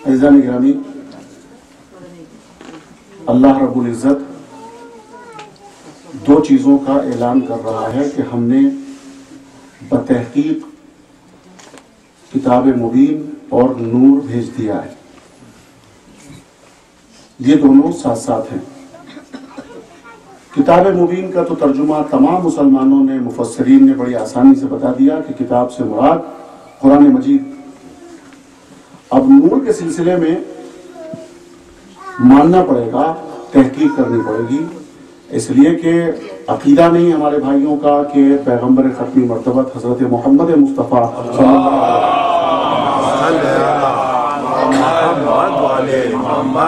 عزیزان گرامی، اللہ رب العزت دو چیزوں کا اعلان کر رہا ہے کہ ہم نے بتحقیق کتاب مبین اور نور بھیج دیا ہے۔ یہ دونوں ساتھ ساتھ ہیں۔ کتاب مبین کا تو ترجمہ تمام مسلمانوں نے، مفسرین نے بڑی آسانی سے بتا دیا کہ کتاب سے مراد قرآن مجید۔ اب نور کے سلسلے میں ماننا پڑے گا، تحقیق کرنی پڑے گی، اس لیے کہ عقیدہ نہیں ہمارے بھائیوں کا کہ پیغمبر ختمی مرتبہ حضرت محمد مصطفیٰ صلی اللہ علیہ وسلم،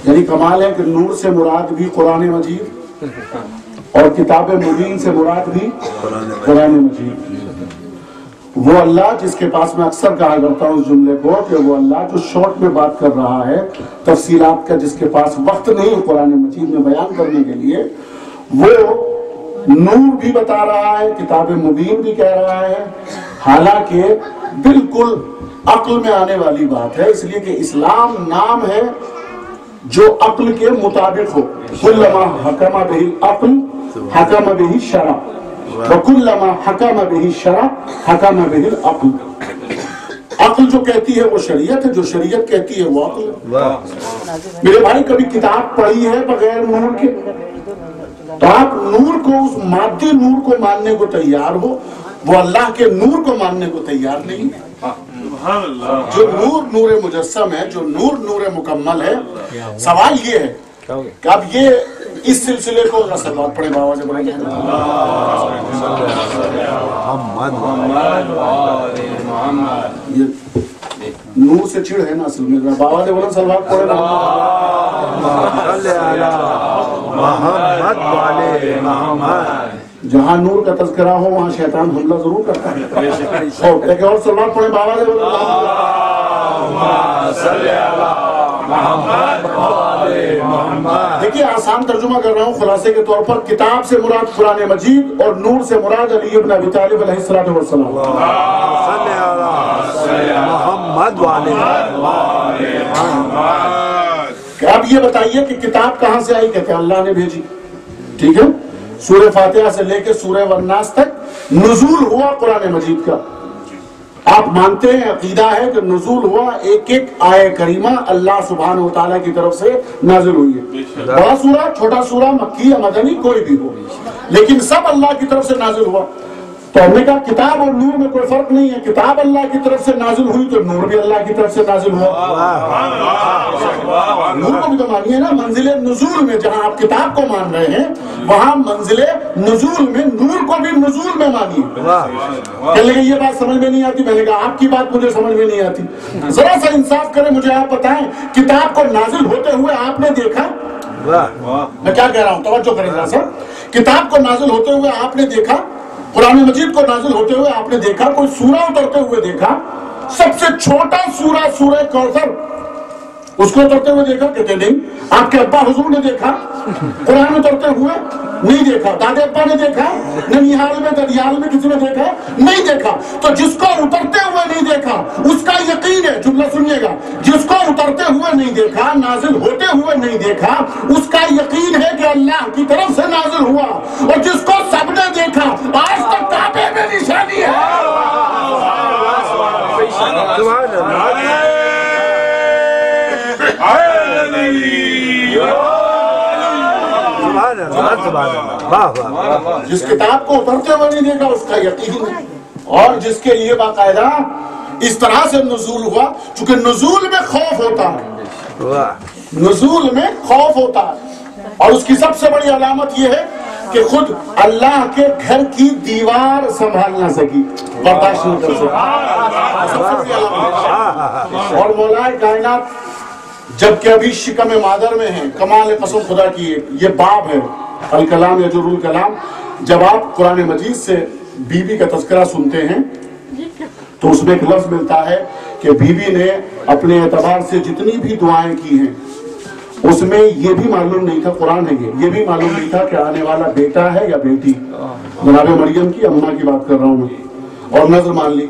یعنی کمال ہے کہ نور سے مراد بھی قرآن مجید اور کتاب مبین سے مراد بھی قرآن مجید۔ وہ اللہ جس کے پاس، میں اکثر کہا کرتا ہوں اس جملے کو، کہ وہ اللہ جو شارٹ میں بات کر رہا ہے، تفصیلات کا جس کے پاس وقت نہیں قرآن مجید میں بیان کرنے کے لیے، وہ نور بھی بتا رہا ہے، کتاب مبین بھی کہہ رہا ہے، حالانکہ بالکل عقل میں آنے والی بات ہے، اس لیے کہ اسلام نام ہے جو عقل کے مطابق ہو۔ کلما حکم بہ العقل حکم بہ الشرع وَكُلَّمَا حَكَمَ بِهِ الشَّرْعُ حَكَمَ بِهِ الْعَقْلُ۔ عقل جو کہتی ہے وہ شریعت ہے، جو شریعت کہتی ہے وہ عقل ہے۔ میرے بھائی کبھی کتاب پڑھی ہے بغیر نور کے؟ تو آپ نور کو، اس مادی نور کو ماننے کو تیار ہو، وہ اللہ کے نور کو ماننے کو تیار نہیں۔ جو نور نور مجسم ہے، جو نور نور مکمل ہے، سوال یہ ہے کہ اب یہ اس سلسلے کو صلوات پڑھیں، بابا سے بڑھیں نور سے چڑھ ہے نا اصل میں، بابا سے بڑھیں صلوات پڑھیں جہاں نور کا تذکرہ ہو وہاں شیطان حملہ ضرور کرتا ہے۔ ایک اور صلوات پڑھیں بابا سے بڑھیں دیکھیے آسان ترجمہ کر رہا ہوں خلاصے کے طور پر، کتاب سے مراد قرآن مجید اور نور سے مراد علی ابن ابی طالب علیہ السلام۔ اب یہ بتائیے کہ کتاب کہاں سے آئی؟ کہتے ہیں اللہ نے بھیجی، ٹھیک ہے۔ سورہ فاتحہ سے لے کے سورہ والناس تک نزول ہوا قرآن مجید کا۔ آپ مانتے ہیں، عقیدہ ہے کہ نزول ہوا، ایک ایک آیہ کریمہ اللہ سبحانہ وتعالیٰ کی طرف سے نازل ہوئی ہے۔ بڑا سورہ، چھوٹا سورہ، مکی یا مدنی کوئی بھی ہو، لیکن سب اللہ کی طرف سے نازل ہوا۔ تو ہم نے کہا کتاب اور نور میں کوئی فرق نہیں ہے، کتاب اللہ کی طرف سے نازل ہوئی تو نور بھی اللہ کی طرف سے نازل ہوا۔ نور کو بھی تو مانیے نا، منزل نزول میں جہاں آپ کتاب کو مان رہے ہیں، وہاں منزل نزول میں نور کو بھی نزول میں مانیے۔ کہنے لگے یہ بات سمجھ میں نہیں آتی، میں نے کہا آپ کی بات مجھے سمجھ میں نہیں آتی، ذرا سا انصاف کریں، مجھے آپ بتائیں کتاب کو نازل ہوتے ہوئے آپ نے دیکھا؟ میں کیا کہہ رہا ہوں، توجہ کریں ذرا سا۔ کتاب کو نازل ہوتے ہوئے آپ نے دیکھا؟ قرآن مجید کو نازل ہوتے ہوئے آپ نے دیکھا؟ کوئی سورہ اترتے ہوئے دیکھا؟ سب سے چھوٹا سورہ، سورہ کوثر، اس کو اترتے ہوئے دیکھا؟ کہتے نہیں۔ آپ کے ابا حضور نے دیکھا قرآن اترتے ہوئے؟ نہیں دیکھا۔ دادے ابا نے دیکھا؟ ننیال میں، ددیال میں کسی نے دیکھا؟ نہیں دیکھا۔ تو جس کو اترتے ہوئے نہیں دیکھا اس کا یقین ہے، جملہ سنیے گا، جس کو اترتے ہوئے نہیں دیکھا، نازل ہوتے ہوئے نہیں دیکھا، اس کا یقین ہے کہ اللہ کی طرف سے نازل ہوا۔ اور جس کو سب نے دیکھا، آج تک کعبے میں نشانی ہے۔ جس کتاب کو اترتے ہوئے نہیں دیکھا اس کا یقین ہے، اور جس کے لیے باقاعدہ اس طرح سے نزول ہوا، چونکہ نزول میں خوف ہوتا ہے، نزول میں خوف ہوتا ہے، اور اس کی سب سے بڑی علامت یہ ہے کہ خود اللہ کے گھر کی دیوار سنبھال نہ سکی، برداشت نہیں کر سکی، اور مولا کائنات جبکہ ابھی شکم مادر میں ہیں، کمال قسم خدا کی یہ باب ہے الکلام یجر الکلام، جب آپ قرآن مجید سے بی بی کا تذکرہ سنتے ہیں تو اس میں ایک لفظ ملتا ہے کہ بی بی نے اپنے اعتبار سے جتنی بھی دعائیں کی ہیں اس میں یہ بھی معلوم نہیں تھا، قرآن ہے یہ بھی معلوم نہیں تھا کہ آنے والا بیٹا ہے یا بیٹی۔ جناب مریم کی اماں کی بات کر رہا ہوں میں، اور نظر مان لی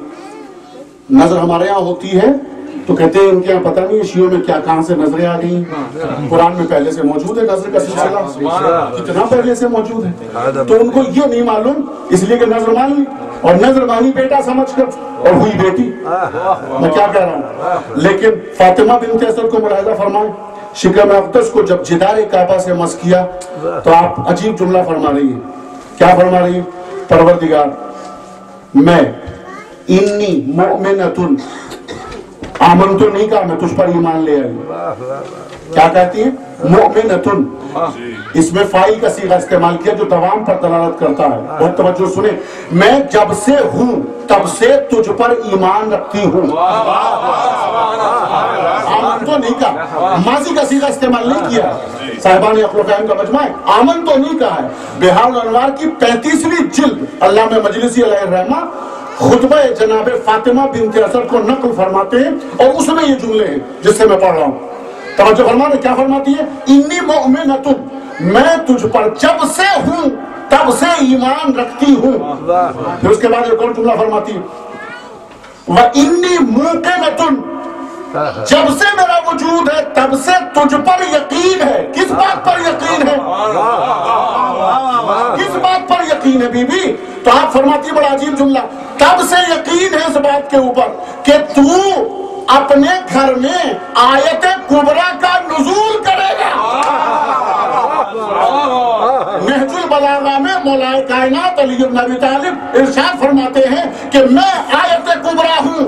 نظر ہمارے یہاں ہوتی ہے تو کہتے ہیں ان کے یہاں پتہ نہیں شیعوں میں کیا کہاں سے نظریں آ گئی. قرآن میں پہلے سے موجود ہے نظر کا سلسلہ, کتنا پہلے سے موجود ہے. تو ان کو یہ نہیں معلوم, اس لیے کہ نظر مانی, اور نظر مانی بیٹا سمجھ کر اور ہوئی بیٹی. میں کیا کہہ رہا ہوں, لیکن فاطمہ بنت اسد کو ملاحظہ فرمائیں, شکم اقدس کو جب جدار کعبہ سے مس کیا تو آپ عجیب جملہ فرما رہی ہیں. کیا فرما رہی ہیں؟ پروردگار میں انی مؤمنتن, آمن تو نہیں کہا, میں تجھ پر ایمان لے آئی. کیا کہتی ہے؟ مؤمنتن. اس میں فاعل کا صیغہ استعمال کیا جو دوام پر دلالت کرتا ہے. بہت توجہ سنیں, میں جب سے ہوں تب سے تجھ پر ایمان رکھتی ہوں. آمن تو نہیں کہا, ماضی کا صیغہ استعمال نہیں کیا. صاحبان عقل و فہم کا مجمع ہے, آمن تو نہیں کہا ہے. بہار الانوار کی 35ویں جلد علامہ مجلسی علیہ الرحمہ خطبہ جناب فاطمہ بنت اسد کو نقل فرماتے ہیں, اور اس میں یہ جملے ہیں جس سے میں پڑھ رہا ہوں. توجہ فرمانے کیا فرماتی ہے؟ انی مؤمنۃ, میں تجھ پر جب سے ہوں تب سے ایمان رکھتی ہوں. پھر اس کے بعد ایک اور جملہ فرماتی ہے, وَإِنِّي مُوقِنَةٌ, جب سے میرا وجود ہے تب سے تجھ پر یقین ہے. کس بات پر یقین ہے؟ کس بات پر یقین ہے بی بی؟ تو آپ فرماتی بڑا عجیب جملہ, تب سے یقین ہے اس بات کے اوپر کہ تو اپنے گھر میں آیت کبریٰ کا نزول کرے گا. نہج البلاغہ میں مولا کائنات علی بن ابی طالب ارشاد فرماتے ہیں کہ میں آیت کبریٰ ہوں.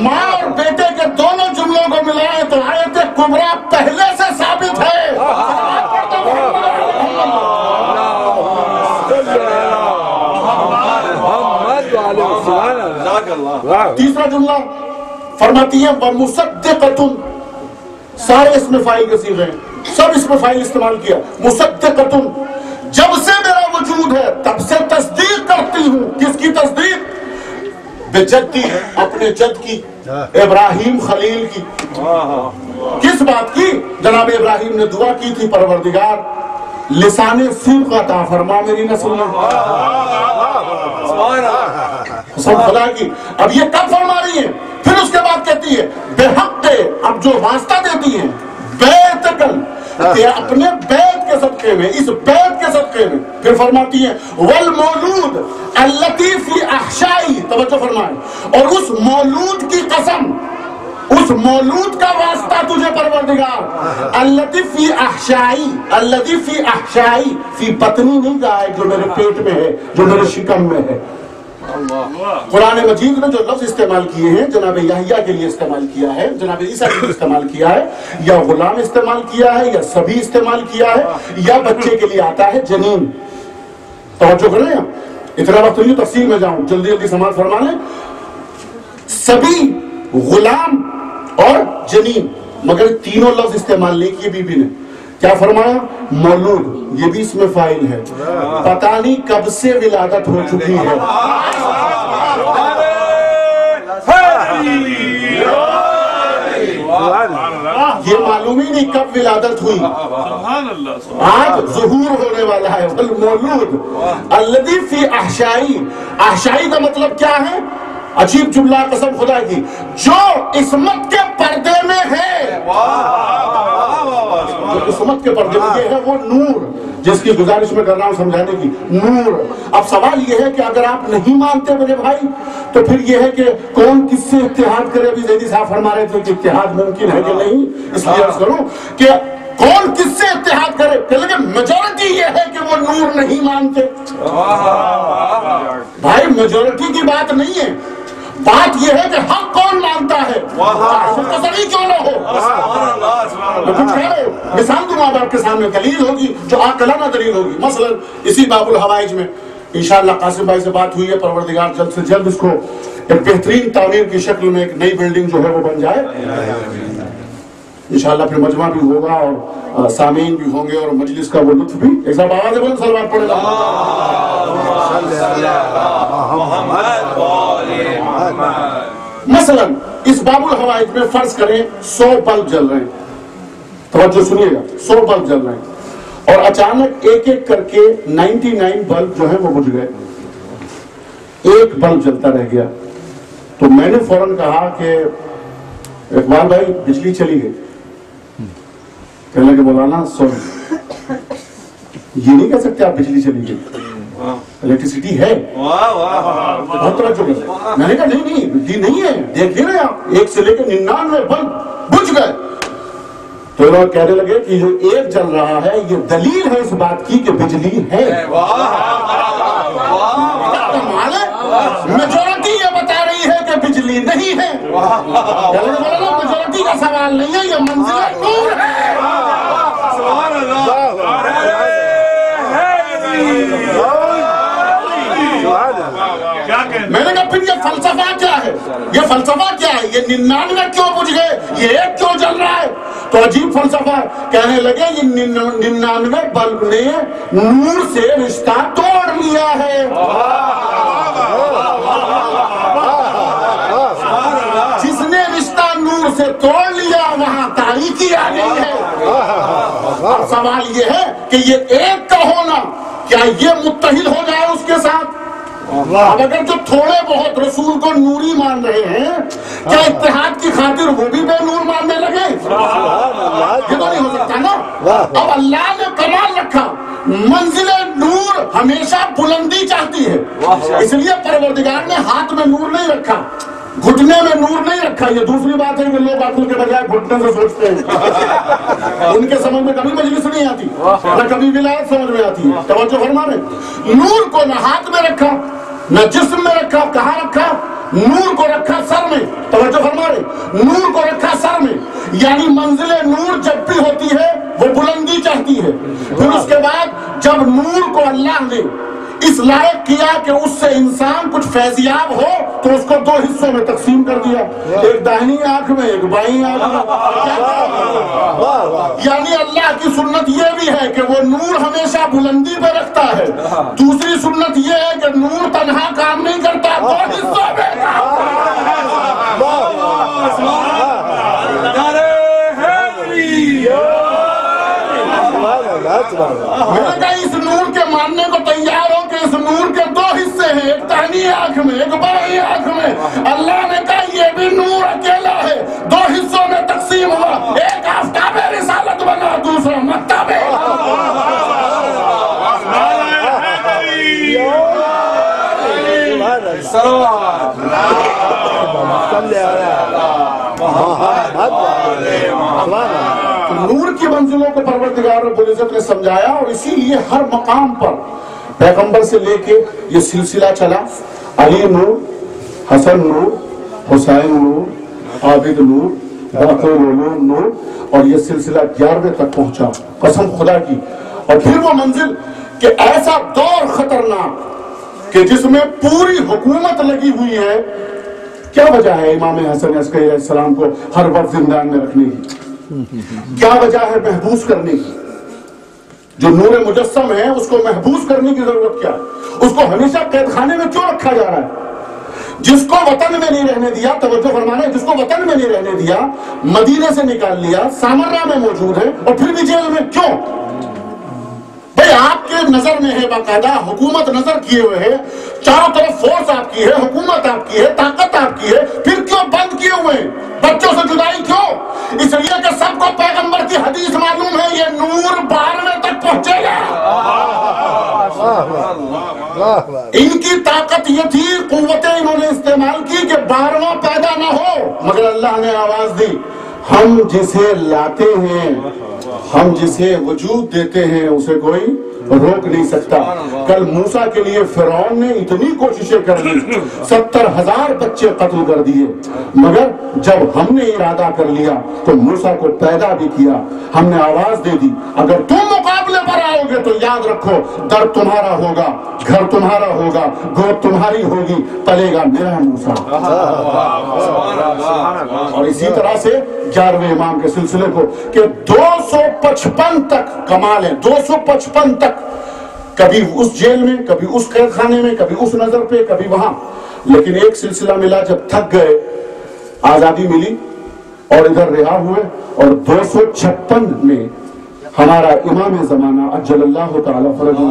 ماں اور بیٹے کے دونوں جملوں کو ملائیں تو آیت کبریٰ پہلے سے ثابت ہے. تیسرا جملہ فرماتی ہے وَمُصَدِّقَةٌ, سارے اسم فاعل کے صیغے ہیں, سب اسم فاعل استعمال کیا. مصدقۃ, جب سے میرا وجود ہے تب سے تصدیق کرتی ہوں. کس کی تصدیق؟ بجدی, اپنے جد کی, ابراہیم خلیل کی. کس بات کی؟ جناب ابراہیم نے دعا کی تھی, پروردگار لسان صدق عطا فرما میری نسل میں. سب خدا کی. اب یہ کب فرما رہی ہیں؟ پھر اس کے بعد کہتی ہے بے حق, اب جو واسطہ دیتی ہیں بیتکل, کہ اپنے بیت کے صدقے میں, اس بیت کے صدقے میں. پھر فرماتی ہیں والمولود التی فی احشائی, توجہ فرمائیں, اور اس مولود کی قسم, اس مولود کا واسطہ تجھے پروردگار. التی فی احشائی, التی فی احشائی, فی بطنی نہیں کہا ہے جو میرے پیٹ میں ہے, جو میرے شکم میں ہے. قرآن مجید نے جو لفظ استعمال کیے ہیں, جناب یحییٰ کے لیے استعمال کیا ہے, جناب عیسیٰ کے لیے استعمال کیا ہے, یا غلام استعمال کیا ہے, یا سبھی استعمال کیا ہے, یا بچے کے لیے آتا ہے جنین. توجہ کر رہے ہیں, اتنا وقت نہیں تفصیل میں جاؤں, جلدی جلدی سماعت فرما لیں. سبھی, غلام اور جنین, مگر تینوں لفظ استعمال نہیں کیے بی بی نے. کیا فرمایا؟ مولود, یہ بھی اس میں فاعل ہے, پتہ نہیں کب سے ولادت ہو چکی ہے. یہ معلوم ہی نہیں کب ولادت ہوئی, آج ظہور ہونے والا ہے. والمولود الذی فی احشائی, احشائی کا مطلب کیا ہے؟ عجیب جملہ قسم خدا کی, جو عصمت کے پردے میں ہے. جو عصمت کے پردے میں ہے وہ نور, جس کی گزارش میں کر رہا ہوں سمجھانے کی, نور. اب سوال یہ ہے کہ اگر آپ نہیں مانتے میرے بھائی تو پھر یہ ہے کہ کون کس سے اتحاد کرے. ابھی زیدی صاحب فرما رہے تھے کہ اتحاد ممکن ہے کہ نہیں, اس لیے عرض کروں کہ کون کس سے اتحاد کرے, لیکن میجورٹی یہ ہے کہ وہ نور نہیں مانتے. بھائی میجورٹی کی بات نہیں ہے, بات یہ ہے کہ حق کون مانتا ہے, مختصری کیوں نہ ہو. میں کچھ کہہ رہے ہو, مثال دوں آپ کے سامنے, دلیل ہوگی جو عاقلانہ دلیل ہوگی. مثلا اسی باب الحوائج میں انشاءاللہ قاسم بھائی سے بات ہوئی ہے, پروردگار جلد سے جلد اس کو ایک بہترین تعمیر کی شکل میں ایک نئی بلڈنگ جو ہے وہ بن جائے انشاءاللہ. پھر مجمع بھی ہوگا اور سامعین بھی ہوں گے اور مجلس کا وہ لطف بھی. ایک صاحب آواز بولیں, صلوات پڑھیں. مثلا اس باب الحوائج میں فرض کریں 100 بلب جل رہے ہیں, توجہ سنیے گا, 100 بلب جل رہے ہیں اور اچانک ایک ایک کر کے 99 بلب جو ہیں وہ بجھ گئے, ایک بلب جلتا رہ گیا. تو میں نے فوراً کہا کہ اقبال بھائی بجلی چلی گئی. کہنے لگے مولانا سوری یہ نہیں کہہ سکتے آپ بجلی چلی گئی, الیکٹریسٹی ہے. بہت توجہ کر. میں نے کہا نہیں بجلی نہیں ہے, دیکھ لے رہے آپ 1 سے لے کے 99 بلب بجھ گئے. تو لوگ کہنے لگے کہ جو ایک جل رہا ہے یہ دلیل ہے اس بات کی کہ بجلی ہے. میجورٹی یہ بتا رہی ہے کہ بجلی نہیں ہے. میجورٹی کا سوال نہیں ہے, یہ منزل نور ہے. میں نے کہا پھر یہ فلسفہ کیا ہے, یہ فلسفہ کیا ہے, یہ 99 کیوں بجھ گئے, یہ ایک کیوں جل رہا ہے. تو عجیب فلسفہ. کہنے لگے یہ 99 بلب نے نور سے رشتہ توڑ لیا ہے. جس نے رشتہ نور سے توڑ لیا وہاں تاریکی آ گئی ہے. سوال یہ ہے کہ یہ ایک کا ہونا کیا یہ متحد ہو جائے اس کے ساتھ؟ اب اگر جو تھوڑے بہت رسول کو نوری مان رہے ہیں کیا اتحاد کی خاطر وہ بھی بے نور ماننے لگے؟ یہ تو نہیں ہو سکتا نا. اب اللہ نے کمال رکھا, منزل نور ہمیشہ بلندی چاہتی ہے, اس لیے پروردگار نے ہاتھ میں نور نہیں رکھا, گھٹنے میں نور نہیں رکھا. یہ دوسری بات ہے کہ لوگ عقل کے بجائے گھٹنے سے سوچتے ہیں. ان کے سمجھ میں کبھی مجلس نہیں آتی, نہ کبھی ولایت سمجھ میں آتی ہے. توجہ فرما رہے, نور کو نہ ہاتھ میں رکھا نہ جسم میں رکھا. کہاں رکھا؟ نور کو رکھا سر میں. توجہ فرما رہے, نور کو رکھا سر میں. یعنی منزل نور جب بھی ہوتی ہے وہ بلندی چاہتی ہے. پھر اس کے بعد جب نور کو اللہ نے اس لائق کیا کہ اس سے انسان کچھ فیضیاب ہو تو اس کو 2 حصوں میں تقسیم کر دیا, ایک داہنی آنکھ میں ایک بائیں آنکھ میں. یعنی اللہ کی سنت یہ بھی ہے کہ وہ نور ہمیشہ بلندی پہ رکھتا ہے. دوسری سنت یہ ہے کہ نور تنہا کام نہیں کرتا, 2 حصوں میں میں نے کہا اس نور کے ماننے کو تیار ہو کہ اس نور کے 2 حصے ہیں, ایک داہنی آنکھ میں ایک بائیں آنکھ میں. اللہ نے کہا یہ بھی نور اکیلا ہے, 2 حصوں میں تقسیم ہوا, ایک آفتاب رسالت بنا دوسرا مکتب. نور کی منزلوں کو پروردگار رب العزت نے سمجھایا, اور اسی لیے ہر مقام پر پیغمبر سے لے کے یہ سلسلہ چلا. علی نور, حسن نور, حسین نور, عابد نور, باقر العلوم نور, اور یہ سلسلہ 11ویں تک پہنچا. قسم خدا کی. اور پھر وہ منزل کہ ایسا دور خطرناک کہ جس میں پوری حکومت لگی ہوئی ہے. کیا وجہ ہے امام حسن عسکری علیہ السلام کو ہر وقت زندان میں رکھنے کی؟ کیا وجہ ہے محبوس کرنے کی؟ جو نور مجسم ہے اس کو محبوس کرنے کی ضرورت کیا ہے؟ اس کو ہمیشہ قید خانے میں کیوں رکھا جا رہا ہے؟ جس کو وطن میں نہیں رہنے دیا, توجہ فرمانا, جس کو وطن میں نہیں رہنے دیا, مدینے سے نکال لیا, سامرہ میں موجود ہے, اور پھر بھی جیل میں کیوں؟ بھئی آپ کے نظر میں ہے, باقاعدہ حکومت نظر کیے ہوئے ہے, چاروں طرف فورس آپ کی ہے, حکومت آپ کی ہے, طاقت آپ کی ہے, پھر کیوں بند کیے ہوئے ہیں؟ بچوں سے جدائی کیوں؟ اس لیے کہ سب کو پیغمبر کی حدیث معلوم ہے, یہ نور 12ویں تک پہنچے گا. ان کی طاقت یہ تھی, قوتیں انہوں نے استعمال کی کہ 12واں پیدا نہ ہو, مگر اللہ نے آواز دی, ہم جسے لاتے ہیں, ہم جسے وجود دیتے ہیں, اسے کوئی روک نہیں سکتا. کل موسیٰ کے لیے فرعون نے اتنی کوششیں کر لی, 70,000 بچے قتل کر دیے, مگر جب ہم نے ارادہ کر لیا تو موسیٰ کو پیدا بھی کیا, ہم نے آواز دے دی, اگر تم مقابلے پر آؤ گے تو یاد رکھو در تمہارا ہوگا, گھر تمہارا ہوگا, گود تمہاری ہوگی, پلے گا میرا موسیٰ. اور اسی طرح سے 11ویں امام کے سلسلے کو کہ 255 تک کمال ہے, 255 تک, کبھی اس جیل میں, کبھی اس قید خانے میں, کبھی اس نظر پہ, کبھی وہاں. لیکن ایک سلسلہ ملا, جب تھک گئے, آزادی ملی اور ادھر رہا ہوئے, اور 256 میں ہمارا امام زمانہ اجل اللہ تعالی فرجہ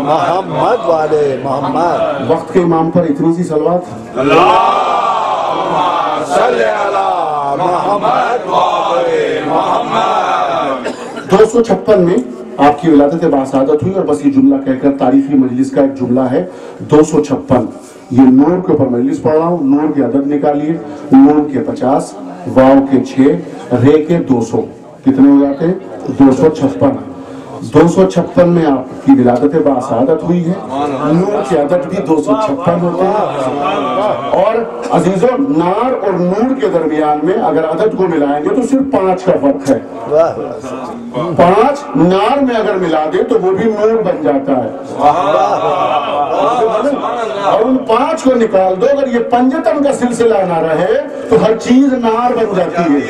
محمد والے محمد. وقت کے امام پر اتنی سی صلوات. اللہم صلی علی محمد والے محمد. 256 میں آپ کی ولادت باسعادت ہوئی. اور بس یہ جملہ کہہ کر تاریخی مجلس کا ایک جملہ ہے 256. یہ نور کے اوپر مجلس پڑھ رہا ہوں. نور کے عدد نکالیے. نون کے 50, واو کے 6, رے کے 200. کتنے ہو جاتے ہیں؟ 256. 256 میں آپ کی ولادت باسعادت ہوئی ہے. نور کے عدد بھی 256 ہوتے ہیں. اور عزیزوں نار اور نور کے درمیان میں اگر عدد کو ملائیں گے تو صرف 5 کا فرق ہے. 5 نار میں اگر ملا دے تو وہ بھی نور بن جاتا ہے. اور ان 5 کو نکال دو. اگر یہ پنجتن کا سلسلہ نہ رہے تو ہر چیز نار بن جاتی ہے.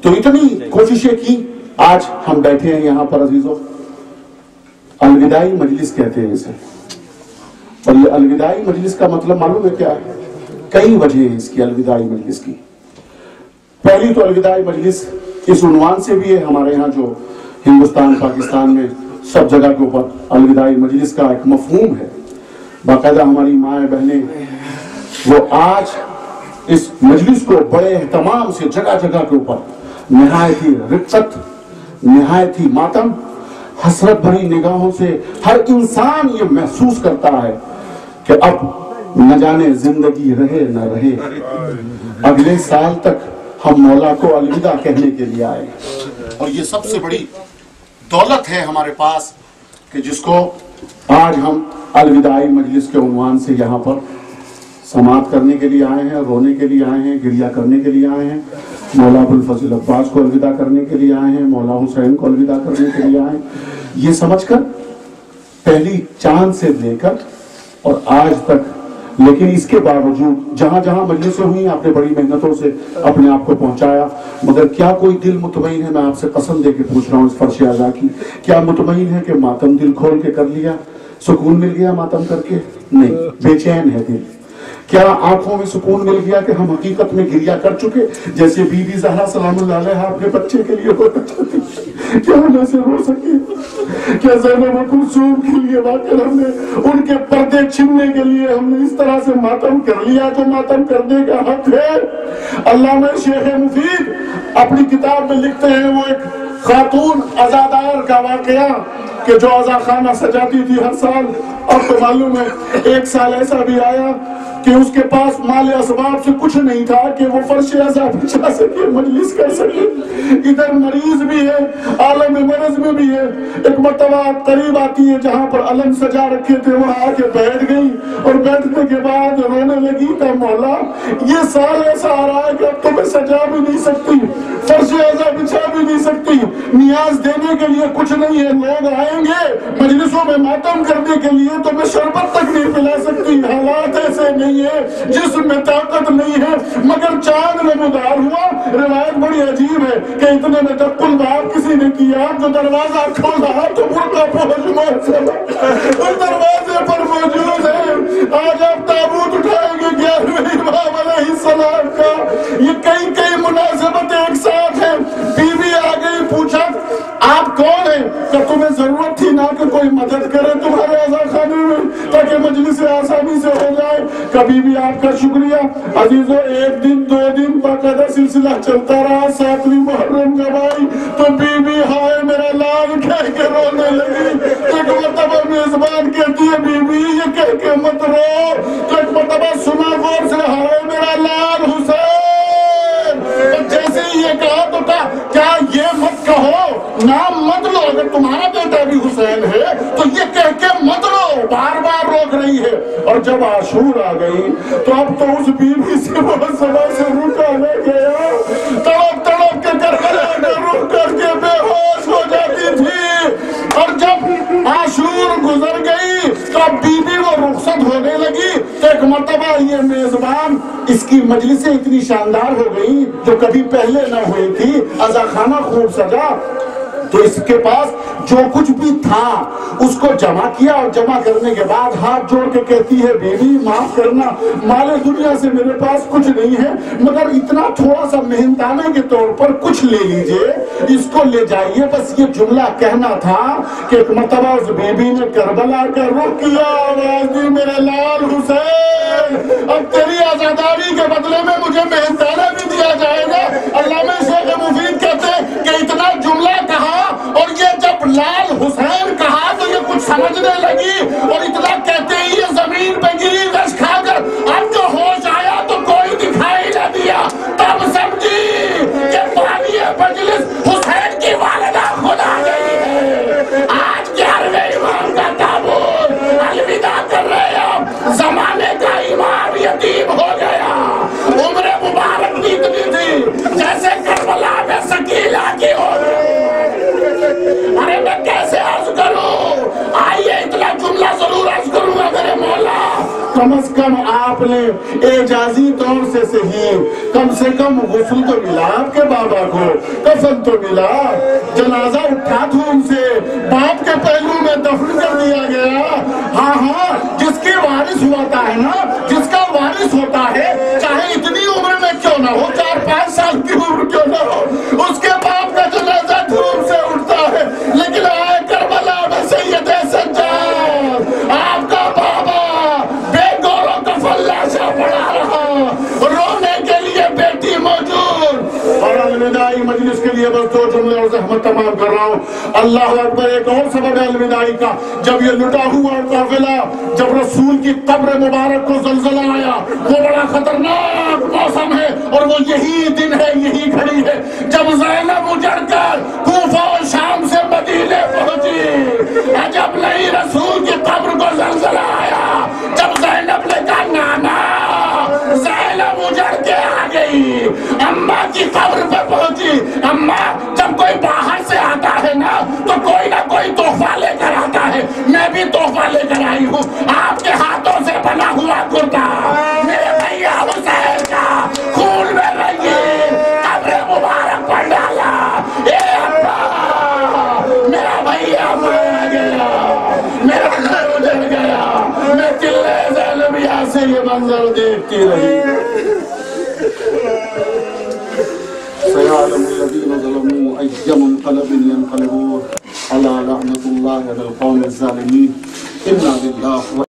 تو اتنی کوششیں کی. آج ہم بیٹھے ہیں یہاں پر عزیزوں. الوداعی مجلس کہتے ہیں اسے. اور یہ الوداعی مجلس کا مطلب معلوم ہے کیا ہے؟ کئی وجہ ہیں اس کی الوداعی مجلس کی. پہلی تو الوداعی مجلس اس عنوان سے بھی ہے. ہمارے یہاں جو ہندوستان پاکستان میں سب جگہ کے اوپر الوداعی مجلس کا ایک مفہوم ہے. باقاعدہ ہماری مائیں بہنیں وہ آج اس مجلس کو بڑے اہتمام سے جگہ جگہ کے اوپر نہایت ہی رقت, نہایت ہی ماتم, حسرت بھری نگاہوں سے ہر انسان یہ محسوس کرتا ہے کہ اب نہ جانے زندگی رہے نہ رہے. اگلے سال تک ہم مولا کو الوداع کہنے کے لیے آئے. اور یہ سب سے بڑی دولت ہے ہمارے پاس کہ جس کو آج ہم الوداعی مجلس کے عنوان سے یہاں پر سماعت کرنے کے لیے آئے ہیں, رونے کے لیے آئے ہیں, گریہ کرنے کے لیے آئے ہیں. مولا ابوالفضل عباس کو الوداع کرنے کے لیے آئے ہیں, مولا حسین کو الوداع کرنے کے لیے آئے ہیں. یہ سمجھ کر پہلی چاند سے لے کر اور آج تک. لیکن اس کے باوجود جہاں جہاں مجلسیں ہوئی آپ نے بڑی محنتوں سے اپنے آپ کو پہنچایا. مگر کیا کوئی دل مطمئن ہے؟ میں آپ سے قسم دے کے پوچھ رہا ہوں اس فرش اعلیٰ کی, کیا مطمئن ہے کہ ماتم دل کھول کے کر لیا, سکون مل گیا ماتم کر کے؟ نہیں, بے چین ہے دل. کیا آنکھوں میں سکون مل گیا کہ ہم حقیقت میں گریہ کر چکے جیسے بی بی زہرا سلام اللہ علیہا اپنے بچے کے لیے ہونا چاہتی؟ کیا ہم ایسے رو سکے؟ کیا زینب و کلثوم کے لیے واقعہ ہم نے ان کے پردے چھننے کے لیے ہم نے اس طرح سے ماتم کر لیا جو ماتم کرنے کا حق ہے؟ علامہ شیخ مفید اپنی کتاب میں لکھتے ہیں وہ ایک خاتون عزادار کا واقعہ کہ جو عزاخانہ سجاتی تھی ہر سال. اب تو معلوم ہے ایک سال ایسا بھی آیا کہ اس کے پاس مال اسباب سے کچھ نہیں تھا کہ وہ فرش ایسا بچا سکے, مجلس کر سکے. ادھر مریض بھی ہے, عالم مرض میں بھی ہے. ایک مرتبہ قریب آتی ہے جہاں پر علم سجا رکھے تھے, وہاں آ کے بیٹھ گئی اور بیٹھنے کے بعد رونے لگی کہ مولا یہ سال ایسا آ رہا ہے کہ اب تو میں سجا بھی نہیں سکتی, فرش ایسا بچا بھی نہیں سکتی, نیاز دینے کے لیے کچھ نہیں ہے. لوگ آئیں گے مجلسوں میں ماتم کرنے کے لیے تو میں شربت تک نہیں پلا سکتی. حالات ایسے نہیں ہے, جسم میں طاقت نہیں ہے. مگر چاند نمودار ہوا. روایت بڑی عجیب ہے کہ اتنے میں جب الباب کسی نے کیا جو دروازہ کھولا تو برقع پہنچ اس دروازے پر موجود ہے. آج آپ تابوت اٹھائیں گے 11ویں امام علیہ السلام کا. یہ کئی مناسبتیں ایک ساتھ ہیں. بیوی آ گئی, پوچھا آپ کون ہیں؟ کہ تمہیں ضرورت تھی نہ کہ کوئی مدد کرے تمہارے عزاخانے میں تاکہ مجلس آسانی سے ہو جائے. کبھی بھی آپ کا شکریہ. عزیزو 1 دن 2 دن باقاعدہ سلسلہ چلتا رہا. 7ویں محرم جب آئی تو بی بی ہائے میرا لال کہہ کے رونے لگی. ایک مرتبہ میزبان کہتی ہے بی بی یہ کہہ کے مت رو. تو ایک مرتبہ سنا غور سے ہائے میرا لال حسین. جیسے ہی یہ کہا تو کیا یہ مت کہو, نام مت لو. اگر تمہارا بیٹا بھی حسین ہے تو یہ کہہ کے مت لو. بار بار روک رہی ہے. اور جب عاشور آ گئی تو اب تو اس بیوی سے وہ سوا سے رکا نہ گیا. تڑپ کے رک کر کے بے ہوش ہو جاتی تھی. اور جب عاشور گزر گئی تو اب بیوی وہ رخصت ہونے لگی تو ایک مرتبہ یہ میزبان اس کی مجلسیں اتنی شاندار ہو گئی جو کبھی پہلے نہ ہوئی تھی. عزاخانہ خوب سجا. تو اس کے پاس جو کچھ بھی تھا اس کو جمع کیا، اور جمع کرنے کے بعد ہاتھ جوڑ کے کہتی ہے بیوی معاف کرنا، مال دنیا سے میرے پاس کچھ نہیں ہے، مگر اتنا تھوڑا سا محنتانے کے طور پر کچھ لے لیجئے، اس کو لے جائیے۔ بس یہ جملہ کہنا تھا کہ ایک مرتبہ اس بیوی نے کربلا کا رخ کیا، آواز دی میرے لال حسین اب تیری آزاداری کے بدلے میں مجھے محنتانہ بھی دیا جائے گا۔ علامہ شیخ مفید کہتے ہیں کہ اتنا جملہ کہا، اور یہ جب لال حسین کہا تو یہ کچھ سمجھنے لگی، اور اتنا کہتے ہی یہ زمین پہ گری رش کھا کر اب جو ہوش آیا تو کوئی دکھائی نہ دیا، تب سمجھی کہ بانی مجلس حسین کی والدہ خود آ گئی ہے۔ آج 11ویں امام کا تابوت الوداع کر رہے ہیں، زمانے کا امام یتیم ہو گیا، عمر مبارک بھی اتنی تھی جیسے کربلا میں سکیلا کی ہو گئی۔ ارے میں کیسے عرض کروں؟ آئیے اتنا جملہ ضرور عرض کروں گا میرے مولا، کم از کم آپ نے اعجازی طور سے صحیح کم سے کم غسل تو ملا، آپ کے بابا کو کفن تو ملا، جنازہ اٹھا تھا ان سے، باپ کے پہلو میں دفن کر دیا گیا۔ ہاں ہاں، جس کے وارث ہوتا ہے نا، جس کا وارث ہوتا ہے، چاہے اتنی عمر میں کیوں نہ ہو، 4-5 سال کی عمر کیوں نہ ہو، اس کے باپ کا جنازہ دھوم سے اٹھتا ہے۔ لیکن آئے کربلا میں سید سجاد، آپ کا بابا بے گور و کفن لاشا پڑا رہا، رونے کے لیے بیٹی موجود۔ اور الوداعی مجلس کے لیے بس 2 جملے اور زحمت تمام کر رہا ہوں۔ اللہ اکبر، ایک اور سبب ہے الوداعی کا، جب یہ لٹا ہوا قافلہ، جب رسول کی قبر مبارک کو زلزلہ آیا، وہ بڑا خطرناک موسم ہے، اور وہ یہی دن ہے، یہی گھڑی ہے جب زینب اجڑ کر کوفہ و شام سے مدینے پہنچی۔ عجب نہیں رسول کی قبر کو زلزلہ آیا، جب زینب نے کہا نانا، زینب اجڑ کے آ گئی، اماں کی قبر پہ پہنچی۔ اماں، جب کوئی باہر سے آتا ہے نا تو کوئی نہ کوئی تحفہ لے کر آتا ہے، میں بھی تحفہ لے کر آئی ہوں، آپ کے ہاتھوں سے بنا ہوا کرتا، میرے بھیا حسین کا خون میں رنگین قبر مبارک پر ڈالا۔ اے ابا، میرا بھیا مر گیا، میرا گھر اجڑ گیا، میں قلعہ زینبیہ سے یہ منظر دیکھتی رہی۔ سيعلم الذين ظلموا أي منقلب ينقلبون، ألا لعنة الله على القوم الظالمين، إنا لله